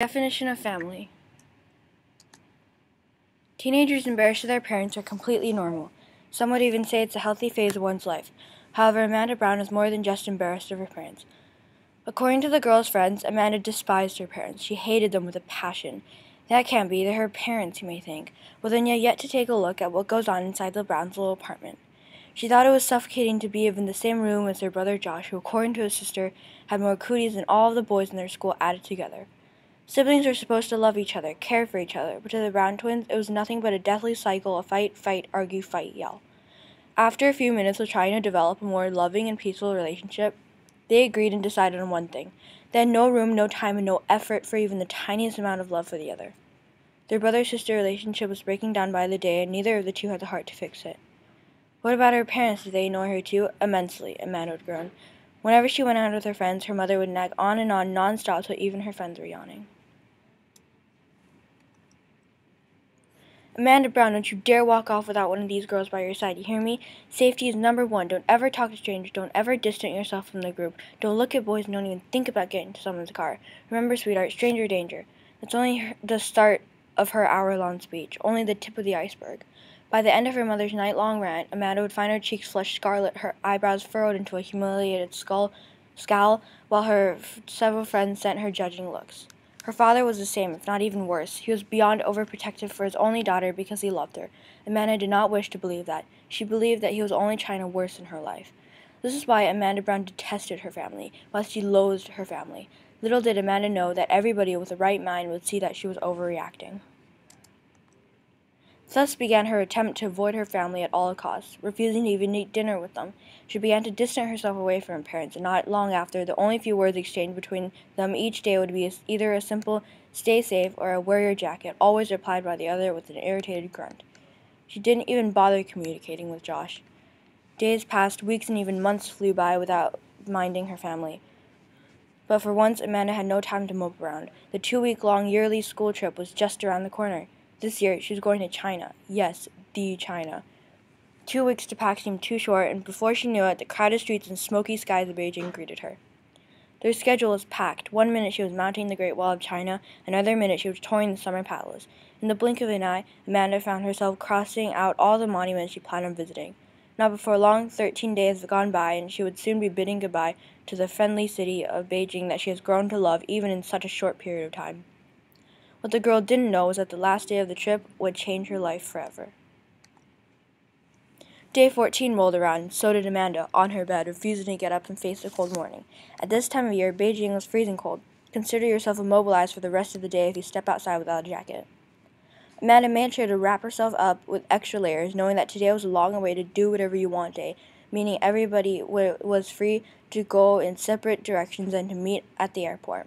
Definition of family. Teenagers embarrassed of their parents are completely normal. Some would even say it's a healthy phase of one's life. However, Amanda Brown is more than just embarrassed of her parents. According to the girl's friends, Amanda despised her parents. She hated them with a passion. That can't be. They're her parents, you may think. Well, then you have yet to take a look at what goes on inside the Browns' little apartment. She thought it was suffocating to be in the same room as their brother Josh, who, according to his sister, had more cooties than all of the boys in their school added together. Siblings are supposed to love each other, care for each other, but to the Brown twins, it was nothing but a deathly cycle of fight, fight, argue, fight, yell. After a few minutes of trying to develop a more loving and peaceful relationship, they agreed and decided on one thing. They had no room, no time, and no effort for even the tiniest amount of love for the other. Their brother-sister relationship was breaking down by the day, and neither of the two had the heart to fix it. What about her parents? Did they annoy her too? Immensely, Amanda would groan. Whenever she went out with her friends, her mother would nag on and on non-stop till even her friends were yawning. Amanda Brown, don't you dare walk off without one of these girls by your side, you hear me? Safety is number one. Don't ever talk to strangers. Don't ever distance yourself from the group. Don't look at boys and don't even think about getting into someone's car. Remember, sweetheart, stranger danger. That's only the start of her hour-long speech, only the tip of the iceberg. By the end of her mother's night-long rant, Amanda would find her cheeks flushed scarlet, her eyebrows furrowed into a humiliated scowl, while her several friends sent her judging looks. Her father was the same, if not even worse. He was beyond overprotective for his only daughter because he loved her. Amanda did not wish to believe that. She believed that he was only trying to worsen her life. This is why Amanda Brown detested her family, while she loathed her family. Little did Amanda know that everybody with a right mind would see that she was overreacting. Thus began her attempt to avoid her family at all costs, refusing to even eat dinner with them. She began to distance herself away from her parents, and not long after, the only few words exchanged between them each day would be either a simple "stay safe" or a "wear your jacket," always replied by the other with an irritated grunt. She didn't even bother communicating with Josh. Days passed, weeks, and even months flew by without minding her family. But for once, Amanda had no time to mope around. The 2-week-long yearly school trip was just around the corner. This year, she was going to China. Yes, the China. 2 weeks to pack seemed too short, and before she knew it, the crowded streets and smoky skies of Beijing greeted her. Their schedule was packed. 1 minute she was mounting the Great Wall of China, another minute she was touring the Summer Palace. In the blink of an eye, Amanda found herself crossing out all the monuments she planned on visiting. Not before long, 13 days had gone by, and she would soon be bidding goodbye to the friendly city of Beijing that she has grown to love even in such a short period of time. What the girl didn't know was that the last day of the trip would change her life forever. Day 14 rolled around, and so did Amanda, on her bed, refusing to get up and face the cold morning. At this time of year, Beijing was freezing cold. Consider yourself immobilized for the rest of the day if you step outside without a jacket. Amanda made sure to wrap herself up with extra layers, knowing that today was a long-awaited do-whatever-you-want day, meaning everybody was free to go in separate directions and to meet at the airport.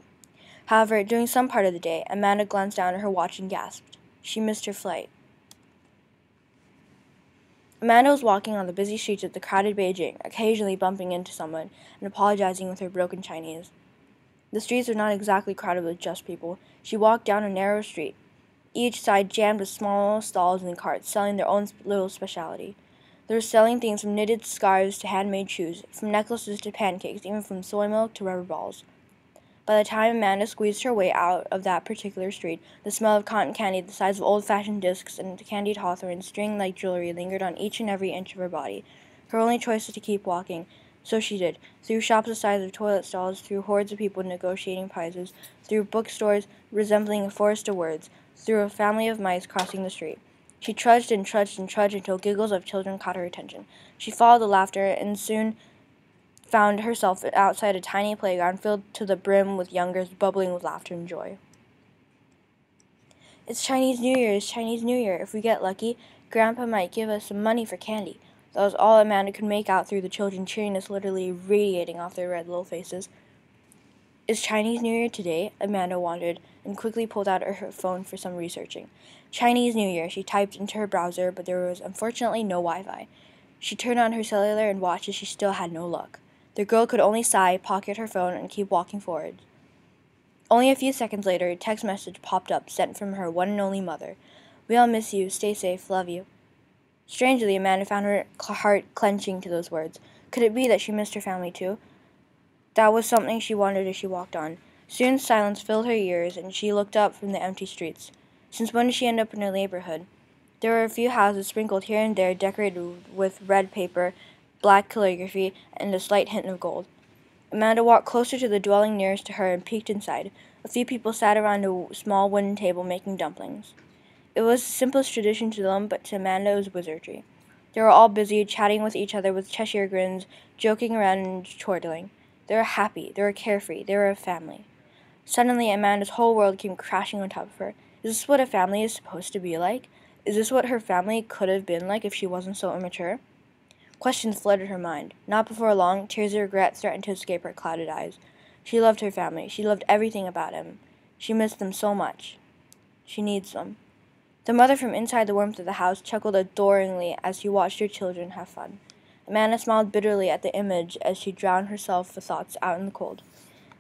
However, during some part of the day, Amanda glanced down at her watch and gasped. She missed her flight. Amanda was walking on the busy streets of the crowded Beijing, occasionally bumping into someone and apologizing with her broken Chinese. The streets were not exactly crowded with just people. She walked down a narrow street, each side jammed with small stalls and carts selling their own little specialty. They were selling things from knitted scarves to handmade shoes, from necklaces to pancakes, even from soy milk to rubber balls. By the time Amanda squeezed her way out of that particular street, the smell of cotton candy the size of old-fashioned discs and candied hawthorn string-like jewelry lingered on each and every inch of her body. Her only choice was to keep walking. So she did, through shops the size of toilet stalls, through hordes of people negotiating prices, through bookstores resembling a forest of words, through a family of mice crossing the street. She trudged and trudged and trudged until giggles of children caught her attention. She followed the laughter and soon found herself outside a tiny playground filled to the brim with youngers bubbling with laughter and joy. It's Chinese New Year, it's Chinese New Year. If we get lucky, Grandpa might give us some money for candy. That was all Amanda could make out through the children's cheeriness literally radiating off their red little faces. Is Chinese New Year today? Amanda wondered, and quickly pulled out her phone for some researching. Chinese New Year, she typed into her browser, but there was unfortunately no Wi-Fi. She turned on her cellular and watched as she still had no luck. The girl could only sigh, pocket her phone, and keep walking forward. Only a few seconds later, a text message popped up, sent from her one and only mother. We all miss you. Stay safe. Love you. Strangely, Amanda found her heart clenching to those words. Could it be that she missed her family too? That was something she wondered as she walked on. Soon silence filled her ears, and she looked up from the empty streets. Since when did she end up in her neighborhood? There were a few houses sprinkled here and there, decorated with red paper, black calligraphy, and a slight hint of gold. Amanda walked closer to the dwelling nearest to her and peeked inside. A few people sat around a small wooden table making dumplings. It was the simplest tradition to them, but to Amanda it was wizardry. They were all busy, chatting with each other with Cheshire grins, joking around and chortling. They were happy, they were carefree, they were a family. Suddenly, Amanda's whole world came crashing on top of her. Is this what a family is supposed to be like? Is this what her family could have been like if she wasn't so immature? Questions flooded her mind. Not before long, tears of regret threatened to escape her clouded eyes. She loved her family. She loved everything about him. She missed them so much. She needs them. The mother from inside the warmth of the house chuckled adoringly as she watched her children have fun. Amanda smiled bitterly at the image as she drowned herself with thoughts out in the cold.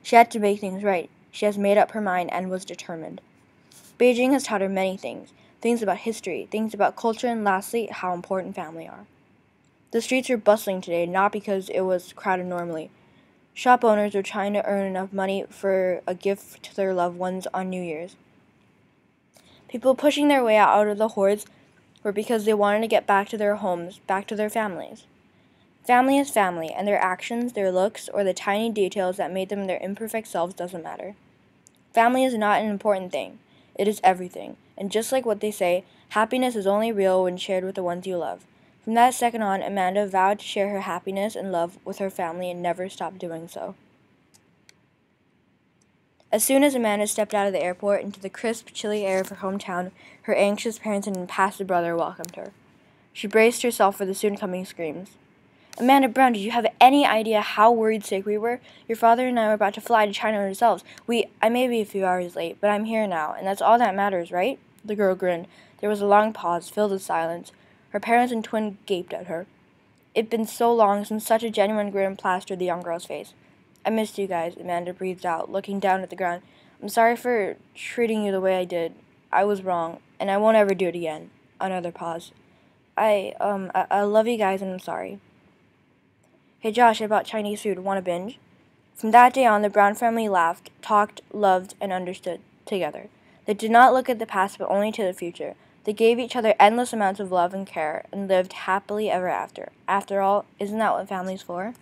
She had to make things right. She has made up her mind and was determined. Beijing has taught her many things. Things about history, things about culture, and lastly, how important family are. The streets were bustling today, not because it was crowded normally. Shop owners were trying to earn enough money for a gift to their loved ones on New Year's. People pushing their way out of the hordes were because they wanted to get back to their homes, back to their families. Family is family, and their actions, their looks, or the tiny details that made them their imperfect selves doesn't matter. Family is not an important thing. It is everything. And just like what they say, happiness is only real when shared with the ones you love. From that second on, Amanda vowed to share her happiness and love with her family and never stopped doing so. As soon as Amanda stepped out of the airport into the crisp, chilly air of her hometown, her anxious parents and impassive brother welcomed her. She braced herself for the soon-coming screams. Amanda Brown, did you have any idea how worried sick we were? Your father and I were about to fly to China ourselves. I may be a few hours late, but I'm here now, and that's all that matters, right? The girl grinned. There was a long pause, filled with silence. Her parents and twin gaped at her. It'd been so long since such a genuine grin plastered the young girl's face. I missed you guys, Amanda breathed out, looking down at the ground. I'm sorry for treating you the way I did. I was wrong, and I won't ever do it again. Another pause. I love you guys, and I'm sorry. Hey Josh, I bought Chinese food. Want a binge? From that day on, the Brown family laughed, talked, loved, and understood together. They did not look at the past, but only to the future. They gave each other endless amounts of love and care, and lived happily ever after. After all, isn't that what family's for?